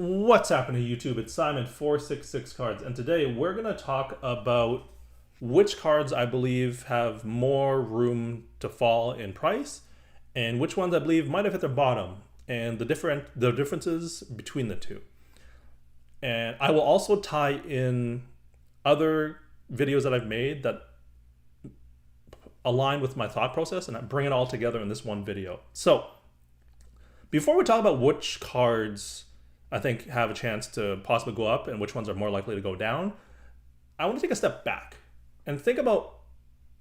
What's happening YouTube? It's Simon466cards, and today we're going to talk about which cards I believe have more room to fall in price and which ones I believe might have hit their bottom and the differences between the two. And I will also tie in other videos that I've made that align with my thought process, and I bring it all together in this one video. So before we talk about which cards I think have a chance to possibly go up and which ones are more likely to go down, I want to take a step back and think about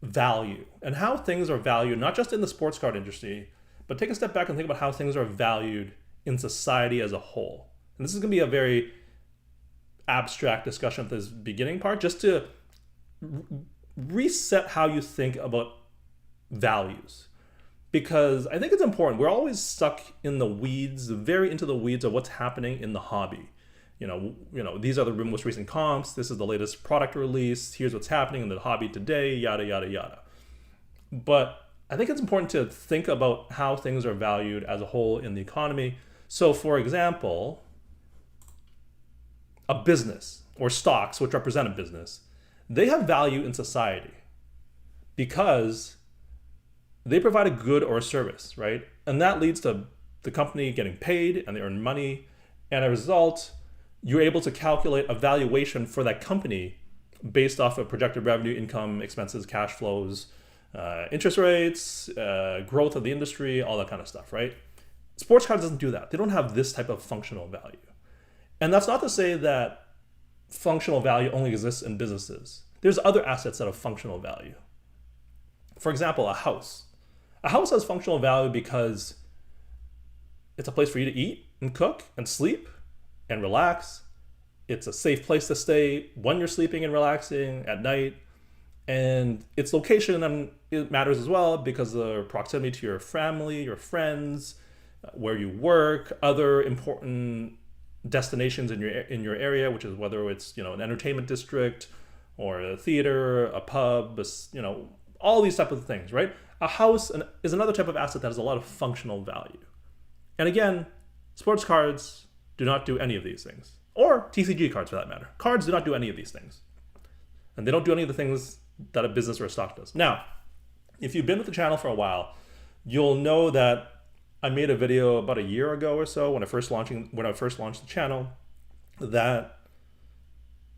value and how things are valued, not just in the sports card industry, but take a step back and think about how things are valued in society as a whole. And this is going to be a very abstract discussion at this beginning part, just to reset how you think about values. Because I think it's important. We're always stuck in the weeds, very into the weeds of what's happening in the hobby. You know, these are the most recent comps. This is the latest product release. Here's what's happening in the hobby today, yada, yada, yada. But I think it's important to think about how things are valued as a whole in the economy. So for example, a business or stocks, which represent a business, they have value in society because they provide a good or a service, right? And that leads to the company getting paid and they earn money. And as a result, you're able to calculate a valuation for that company based off of projected revenue, income, expenses, cash flows, interest rates, growth of the industry, all that kind of stuff, right? Sports cards doesn't do that. They don't have this type of functional value. And that's not to say that functional value only exists in businesses. There's other assets that have functional value. For example, a house. A house has functional value because it's a place for you to eat and cook and sleep and relax. It's a safe place to stay when you're sleeping and relaxing at night. And its location, and it matters as well because of the proximity to your family, your friends, where you work, other important destinations in your area, which is whether it's an entertainment district or a theater, a pub, all these type of things, right? A house is another type of asset that has a lot of functional value. And again, sports cards do not do any of these things, or TCG cards for that matter. Cards do not do any of these things, and they don't do any of the things that a business or a stock does. Now, if you've been with the channel for a while, you'll know that I made a video about a year ago or so when I first launched the channel that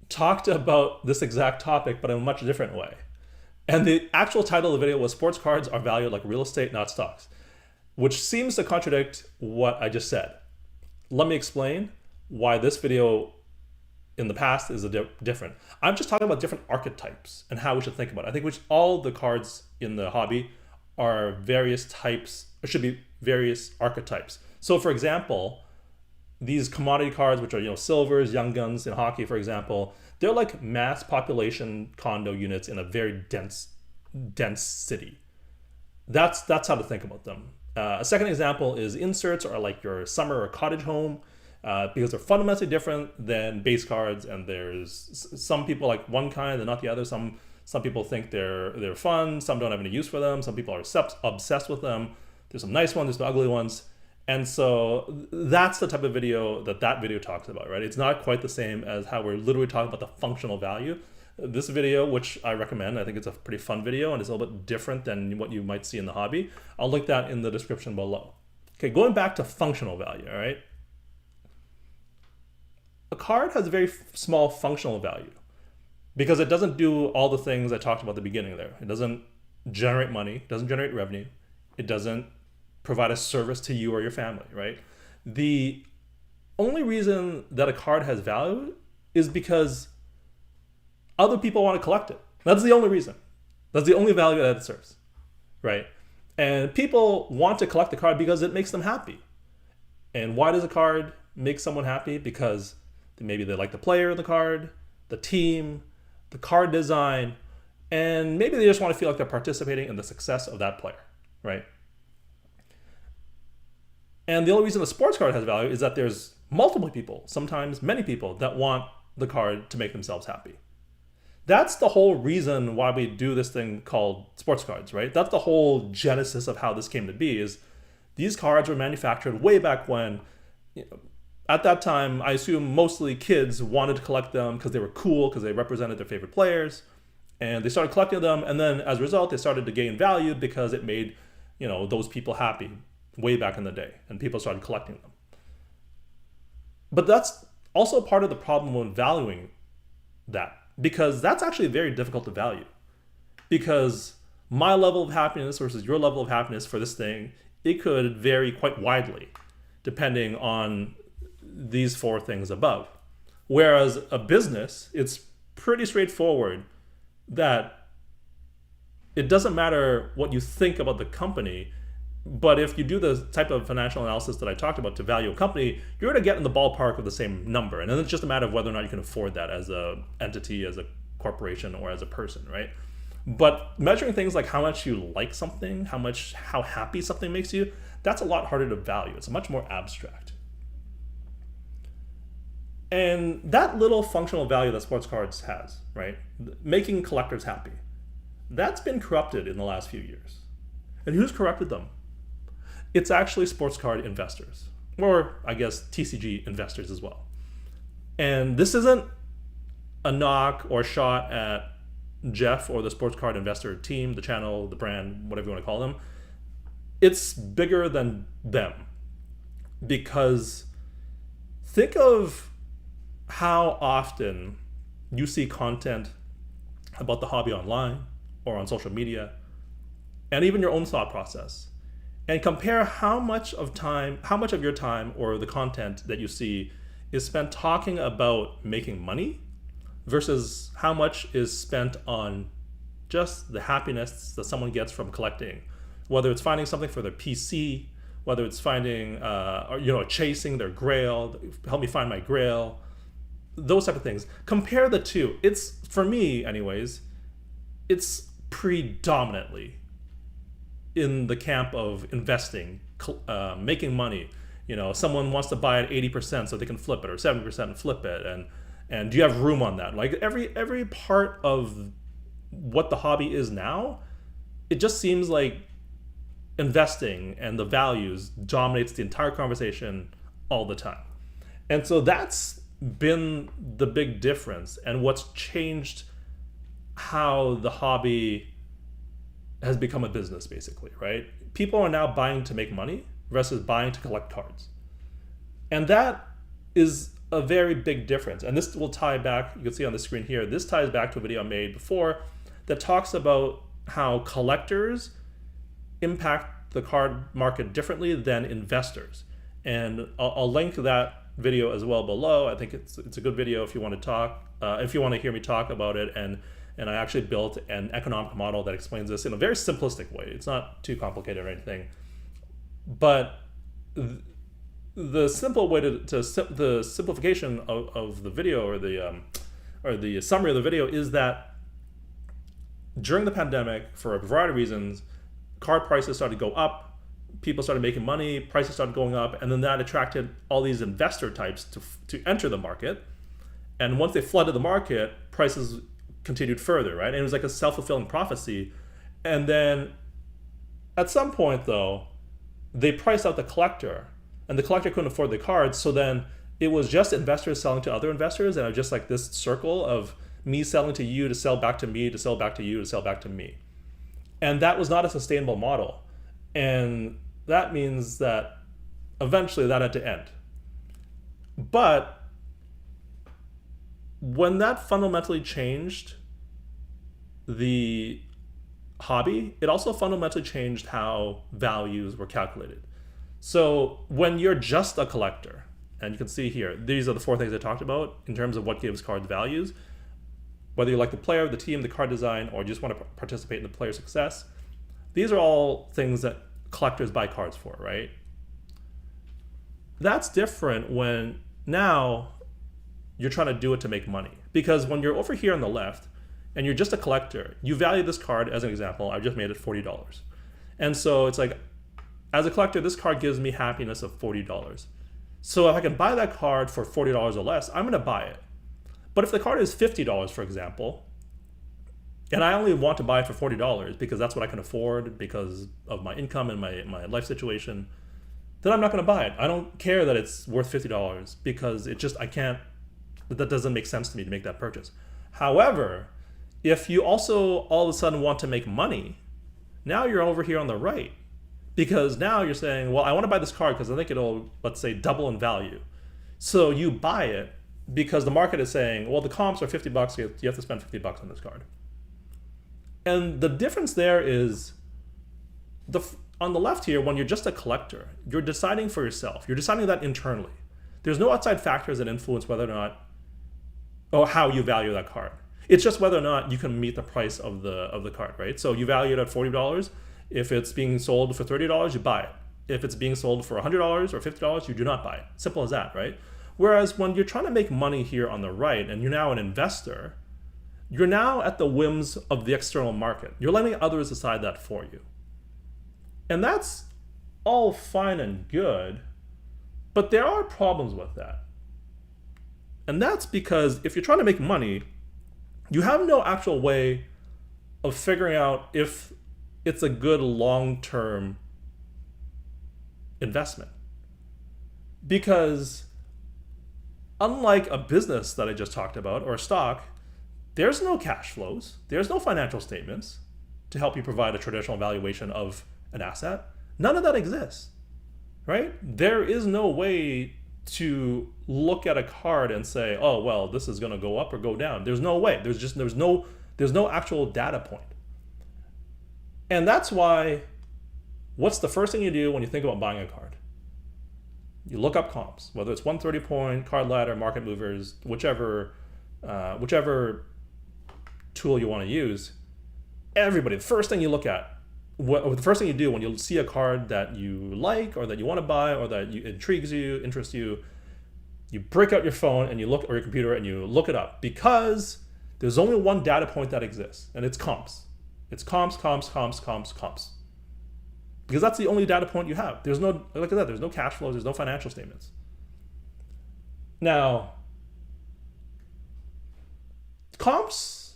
talked about this exact topic, but in a much different way. And the actual title of the video was "Sports Cards Are Valued Like Real Estate, Not Stocks," which seems to contradict what I just said. Let me explain why this video in the past is different. I'm just talking about different archetypes and how we should think about it. I think all the cards in the hobby are various types, or should be various archetypes. So for example, these commodity cards, which are silvers, young guns in hockey, for example, they're like mass population condo units in a very dense city. That's how to think about them. A second example is inserts, are like your summer or cottage home, because they're fundamentally different than base cards. And there's some people like one kind and not the other. Some people think they're fun. Some don't have any use for them. Some people are obsessed with them. There's some nice ones, there's some ugly ones. And so that's the type of video that video talks about, right? It's not quite the same as how we're literally talking about the functional value. This video, which I recommend, I think it's a pretty fun video and it's a little bit different than what you might see in the hobby. I'll link that in the description below. Okay, going back to functional value, all right? A card has a very small functional value because it doesn't do all the things I talked about at the beginning there. It doesn't generate money, it doesn't generate revenue, it doesn't provide a service to you or your family, right? The only reason that a card has value is because other people want to collect it. That's the only reason. That's the only value that it serves, right? And people want to collect the card because it makes them happy. And why does a card make someone happy? Because maybe they like the player in the card, the team, the card design, and maybe they just want to feel like they're participating in the success of that player, right? And the only reason the sports card has value is that there's multiple people, sometimes many people, that want the card to make themselves happy. That's the whole reason why we do this thing called sports cards, right? That's the whole genesis of how this came to be. Is these cards were manufactured way back when, at that time, I assume mostly kids wanted to collect them because they were cool, because they represented their favorite players. And they started collecting them. And then as a result, they started to gain value because it made, those people happy way back in the day. And people started collecting them. But that's also part of the problem when valuing that, because that's actually very difficult to value. Because my level of happiness versus your level of happiness for this thing, it could vary quite widely depending on these four things above. Whereas a business, it's pretty straightforward that it doesn't matter what you think about the company, but if you do the type of financial analysis that I talked about to value a company, you're going to get in the ballpark of the same number. And then it's just a matter of whether or not you can afford that as an entity, as a corporation, or as a person, right? But measuring things like how much you like something, how happy something makes you, that's a lot harder to value. It's much more abstract. And that little functional value that sports cards has, right? Making collectors happy. That's been corrupted in the last few years. And who's corrupted them? It's actually sports card investors, or I guess TCG investors as well. And this isn't a knock or shot at Jeff or the sports card investor team, the channel, the brand, whatever you want to call them. It's bigger than them, because think of how often you see content about the hobby online or on social media, and even your own thought process, and compare how much of your time or the content that you see is spent talking about making money versus how much is spent on just the happiness that someone gets from collecting, whether it's finding something for their PC, whether it's finding, chasing their grail, help me find my grail, those type of things. Compare the two. It's, for me anyways, it's predominantly in the camp of investing, making money. Someone wants to buy at 80% so they can flip it, or 70% and flip it, and do you have room on that? Like every part of what the hobby is now, it just seems like investing and the values dominates the entire conversation all the time. And so that's been the big difference, and what's changed how the hobby has become a business, basically, right? People are now buying to make money versus buying to collect cards. And that is a very big difference. And this will tie back, you can see on the screen here, this ties back to a video I made before that talks about how collectors impact the card market differently than investors. And I'll link that video as well below. I think it's a good video if you want to talk, if you want to hear me talk about it. And I actually built an economic model that explains this in a very simplistic way. It's not too complicated or anything. But the simple way the simplification of the video, or the summary of the video, is that during the pandemic, for a variety of reasons, card prices started to go up, people started making money, prices started going up, and then that attracted all these investor types to enter the market. And once they flooded the market, prices continued further, right? And it was like a self-fulfilling prophecy. And then at some point, though, they priced out the collector, and the collector couldn't afford the cards. So then it was just investors selling to other investors, and it was just like this circle of me selling to you to sell back to me, to sell back to you, to sell back to me. And that was not a sustainable model. And that means that eventually that had to end. But when that fundamentally changed the hobby, it also fundamentally changed how values were calculated. So when you're just a collector, and you can see here, these are the four things I talked about in terms of what gives cards values. Whether you like the player, the team, the card design, or just want to participate in the player's success, these are all things that collectors buy cards for, right? That's different when now you're trying to do it to make money. Because when you're over here on the left and you're just a collector, you value this card, as an example, I just made it $40. And so it's like, as a collector, this card gives me happiness of $40. So if I can buy that card for $40 or less, I'm going to buy it. But if the card is $50, for example, and I only want to buy it for $40 because that's what I can afford because of my income and my life situation, then I'm not going to buy it. I don't care that it's worth $50 because I can't, that doesn't make sense to me to make that purchase. However, if you also all of a sudden want to make money, now you're over here on the right, because now you're saying, well, I want to buy this card because I think it'll, let's say, double in value. So you buy it because the market is saying, well, the comps are $50, you have to spend $50 on this card. And the difference there is, on the left here, when you're just a collector, you're deciding for yourself. You're deciding that internally. There's no outside factors that influence whether or not, or how you value that card. It's just whether or not you can meet the price of the card, right? So you value it at $40. If it's being sold for $30, you buy it. If it's being sold for $100 or $50, you do not buy it. Simple as that, right? Whereas when you're trying to make money here on the right and you're now an investor, you're now at the whims of the external market. You're letting others decide that for you. And that's all fine and good, but there are problems with that. And that's because if you're trying to make money, you have no actual way of figuring out if it's a good long-term investment. Because unlike a business that I just talked about, or a stock, there's no cash flows, there's no financial statements to help you provide a traditional valuation of an asset. None of that exists, right? There is no way to look at a card and say, oh, well, this is going to go up or go down. There's no way. There's no actual data point. And that's why, what's the first thing you do when you think about buying a card? You look up comps, whether it's 130 point, card ladder, market movers, whichever tool you want to use. Everybody, the first thing you look at, the first thing you do when you see a card that you like or that you want to buy or that intrigues you, interests you, you break out your phone and you look, or your computer, and you look it up, because there's only one data point that exists, and it's comps. It's comps. Because that's the only data point you have. There's no, like I said, there's no cash flows, there's no financial statements. Now, comps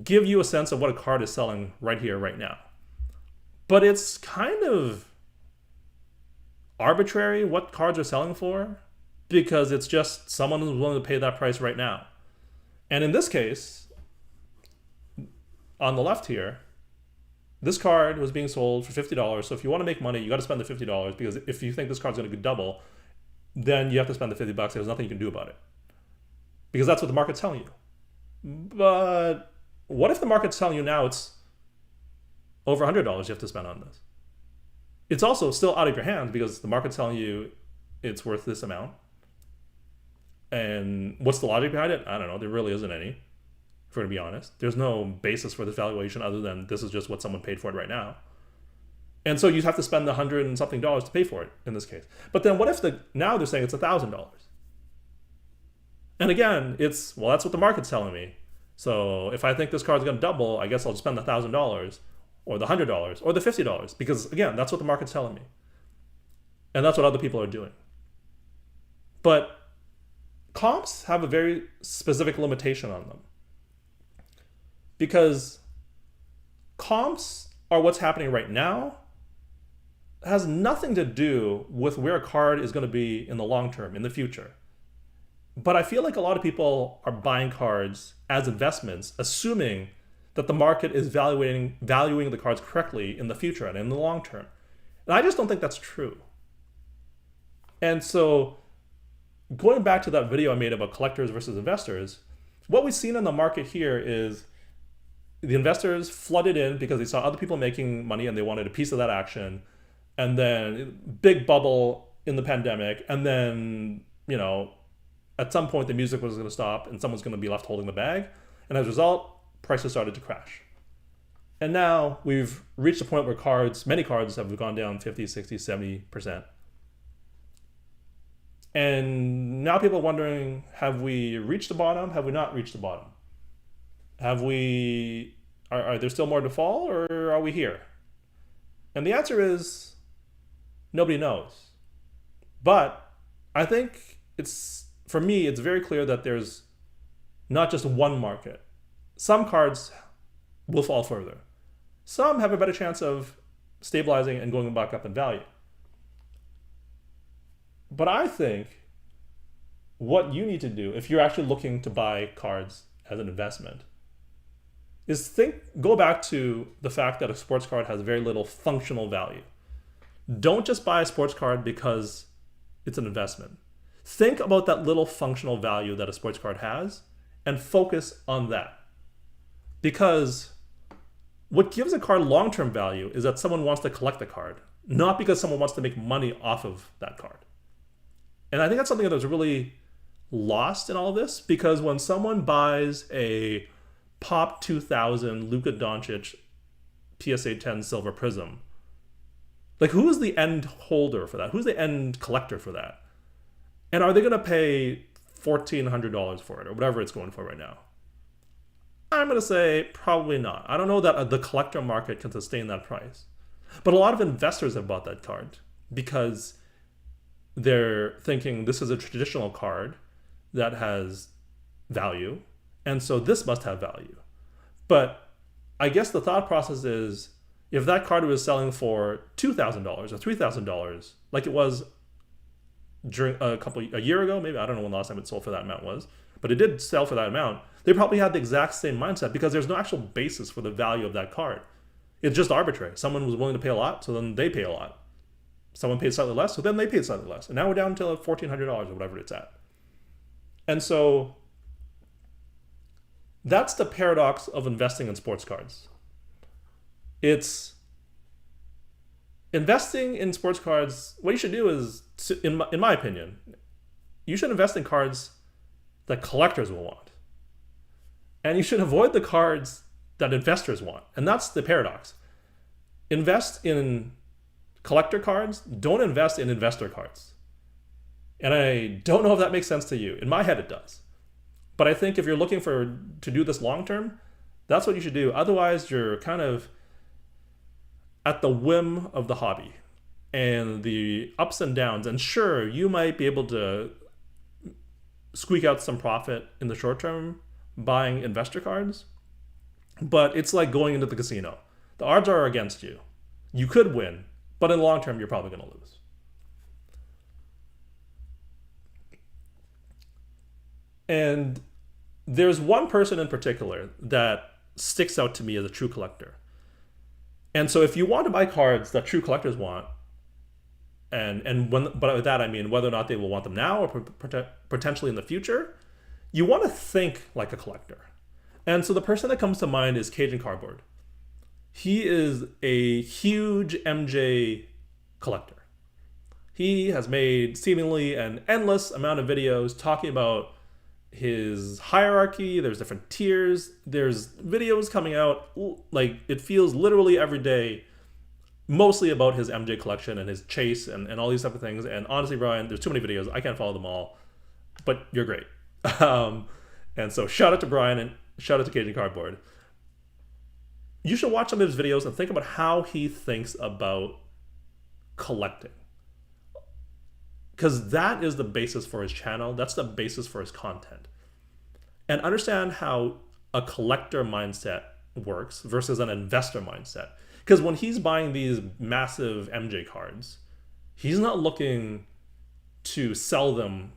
give you a sense of what a card is selling right here, right now. But it's kind of arbitrary what cards are selling for, because it's just someone who's willing to pay that price right now. And in this case, on the left here, this card was being sold for $50. So if you want to make money, you got to spend the $50, because if you think this card's going to double, then you have to spend the $50. There's nothing you can do about it, because that's what the market's telling you. But what if the market's telling you now it's over $100 you have to spend on this? It's also still out of your hands, because the market's telling you it's worth this amount. And what's the logic behind it? I don't know. There really isn't any, for to be honest. There's no basis for this valuation other than this is just what someone paid for it right now. And so you have to spend $100 and something to pay for it in this case. But then what if now they're saying it's $1,000? And again, that's what the market's telling me. So if I think this card's going to double, I guess I'll spend the $1,000 or the $100 or the $50, because again, that's what the market's telling me. And that's what other people are doing. But comps have a very specific limitation on them, because comps are what's happening right now. It has nothing to do with where a card is going to be in the long term, in the future. But I feel like a lot of people are buying cards as investments, assuming that the market is valuing the cards correctly in the future and in the long term. And I just don't think that's true. And so going back to that video I made about collectors versus investors, what we've seen in the market here is the investors flooded in because they saw other people making money and they wanted a piece of that action. And then big bubble in the pandemic. And then, at some point the music was going to stop and someone's going to be left holding the bag. And as a result, prices started to crash. And now we've reached a point where many cards have gone down 50, 60, 70%. And now people are wondering, have we reached the bottom? Have we not reached the bottom? Are there still more to fall, or are we here? And the answer is nobody knows. But I think for me, it's very clear that there's not just one market. Some cards will fall further. Some have a better chance of stabilizing and going back up in value. But I think what you need to do if you're actually looking to buy cards as an investment is go back to the fact that a sports card has very little functional value. Don't just buy a sports card because it's an investment. Think about that little functional value that a sports card has and focus on that. Because what gives a card long-term value is that someone wants to collect the card, not because someone wants to make money off of that card. And I think that's something that was really lost in all of this, because when someone buys a Pop 2000 Luka Doncic PSA 10 Silver Prism, like, who is the end holder for that? Who's the end collector for that? And are they going to pay $1,400 for it or whatever it's going for right now? I'm going to say probably not. I don't know that the collector market can sustain that price. But a lot of investors have bought that card because they're thinking this is a traditional card that has value, and so this must have value. But I guess the thought process is, if that card was selling for $2,000 or $3,000, like it was during a year ago, maybe, I don't know when the last time it sold for that amount was, but it did sell for that amount, they probably had the exact same mindset because there's no actual basis for the value of that card. It's just arbitrary. Someone was willing to pay a lot, so then they pay a lot. Someone paid slightly less, so then they paid slightly less. And now we're down to $1,400 or whatever it's at. And so that's the paradox of investing in sports cards. It's investing in sports cards. What you should do is, in my opinion, you should invest in cards that collectors will want. And you should avoid the cards that investors want. And that's the paradox. Invest in collector cards, don't invest in investor cards. And I don't know if that makes sense to you. In my head, it does. But I think if you're looking to do this long term, that's what you should do. Otherwise, you're kind of at the whim of the hobby and the ups and downs. And sure, you might be able to squeak out some profit in the short term buying investor cards, but it's like going into the casino. The odds are against you. You could win, but in the long term, you're probably going to lose. And there's one person in particular that sticks out to me as a true collector. And so if you want to buy cards that true collectors want, but by that I mean whether or not they will want them now or potentially in the future, you want to think like a collector. And so the person that comes to mind is Cajun Cardboard. He is a huge MJ collector. He has made seemingly an endless amount of videos talking about his hierarchy. There's different tiers. There's videos coming out, like, it feels literally every day, mostly about his MJ collection and his chase and all these type of things. And honestly, Brian, there's too many videos. I can't follow them all, but you're great. And so shout out to Brian and shout out to Cajun Cardboard. You should watch some of his videos and think about how he thinks about collecting. Because that is the basis for his channel. That's the basis for his content. And understand how a collector mindset works versus an investor mindset. Because when he's buying these massive MJ cards, he's not looking to sell them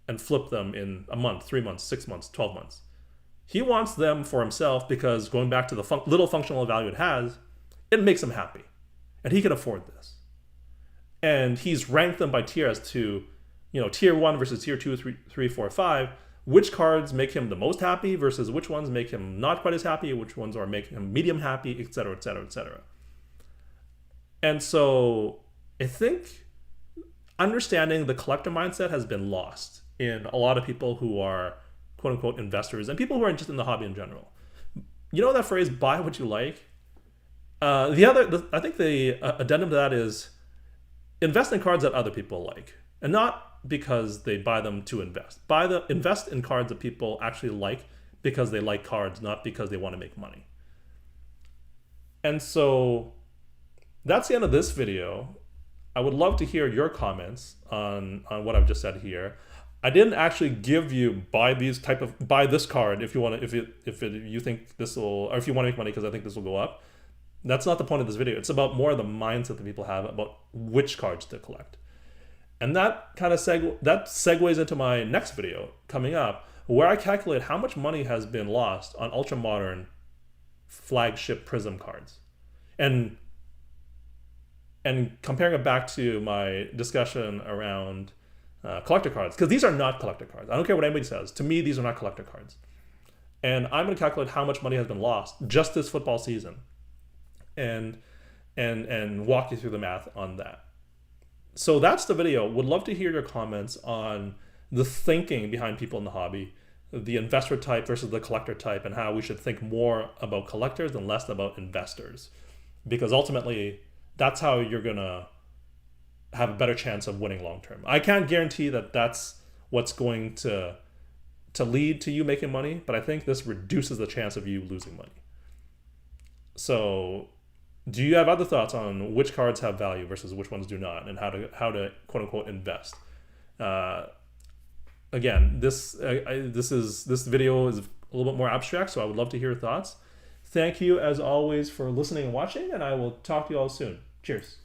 and flip them in a month, 3 months, 6 months, 12 months. He wants them for himself because, going back to the little functional value it has, it makes him happy. And he can afford this. And he's ranked them by tier as to, tier 1 versus tier 2, 3, 4, 5. Which cards make him the most happy versus which ones make him not quite as happy, which ones are making him medium happy, etc., etc., etc. And so I think understanding the collector mindset has been lost in a lot of people who are quote unquote investors and people who are just in the hobby in general. You know that phrase, buy what you like? I think the addendum to that is invest in cards that other people like, and not because they buy them to invest. Invest in cards that people actually like because they like cards, not because they want to make money. And so that's the end of this video. I would love to hear your comments on what I've just said here. I didn't actually give you buy this card if you want to, if you think this will, or if you want to make money because I think this will go up. That's not the point of this video. It's about more of the mindset that people have about which cards to collect. And that kind of segues into my next video coming up, where I calculate how much money has been lost on ultra modern flagship Prism cards, and comparing it back to my discussion around collector cards, because these are not collector cards. I don't care what anybody says. To me, these are not collector cards. And I'm going to calculate how much money has been lost just this football season, and walk you through the math on that. So that's the video. Would love to hear your comments on the thinking behind people in the hobby, the investor type versus the collector type, and how we should think more about collectors and less about investors. Because ultimately, that's how you're going to have a better chance of winning long term. I can't guarantee that that's what's going to lead to you making money, but I think this reduces the chance of you losing money. So do you have other thoughts on which cards have value versus which ones do not, and how to quote unquote invest? Again, this video is a little bit more abstract, so I would love to hear your thoughts. Thank you as always for listening and watching, and I will talk to you all soon. Cheers.